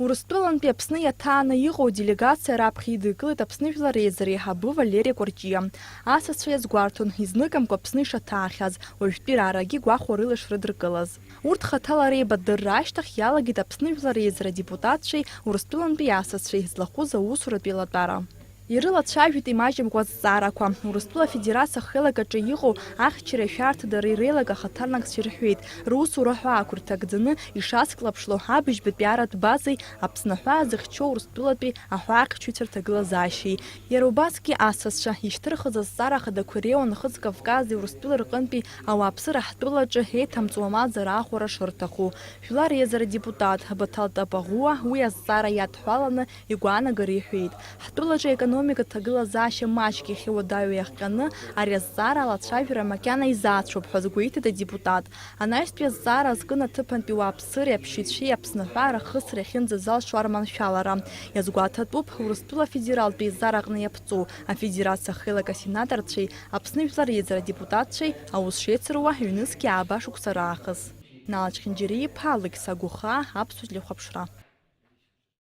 Урыстәылантәи Аԥсны иаҭааны иҟоу делегациа раԥхьа идикылеит Аԥсны Жәлар Реизара еиҳабы Валери Кәарҷиа. Асасцәа иазгәарҭон изныкымкәа Аԥсны ишаҭаахьаз, уажәтәи раарагьы гәахәа рыла ишрыдыркылаз. Урҭ хаҭала реибадырра ашьҭахь иалагеит Аԥсны Жәлар Реизара адепутатцәеи Урыстәылантәи асасцәеи злахәыз аусуратә еилатәара. Ирылацәажәеит имаҷымкәа азҵаарақәа. Урыстәыла Афедерациа ахеилагаҿы иҟоу ахьчареи ашәарҭадареи реилага ахаҭарнакцәа ирҳәеит, русура ҳәаақәа рҭагӡаны ишазклаԥшло абыжьбатәи аратә базеи Аԥсны ҳәаа зыхьчо Урыстәылатәи аҳәаақьчаҩцәа рҭагылазаашьеи. Иара убасгьы асасцәа ишьҭырхыз азҵаара ахадақәа реиуан Нхыҵ Кавкази Урыстәыла рҟынтәи ауааԥсыра ҳтәылаҿы еиҭамҵуа маӡара ахәара шырҭаху. Жәлар Реизара адепутат Баҭал Табаӷәуа уи азҵаара иадҳәаланы игәаанагара иҳәеит. Ҳтәылаҿы економика ҭагылазаашьа маҷк иахьуадаҩу иахҟьаны ари азҵаара алацәажәара макьана изаацәоуп ҳәа згәеиҭеит адепутат. Анаҩстәи азҵаара азкын аҭыԥантәи уааԥсыреи аԥшьыцәеи Аԥсны ҳәаа рахысра иахьынӡазалшо арманшәалара. Иазгәаҭатәуп Урыстәыла афедералтәи еизараҟны иаԥҵоу Афедерациа ахеилак асенаторцәеи Аԥсны Жәлар Реизара адепутатцәеи аус шеицыруа ҩнызқьи ааба шықәса раахыс. Налаџь Хинџьариаиԥа, Алықьса Гәыхаа, Аԥсуа телехәаԥшра.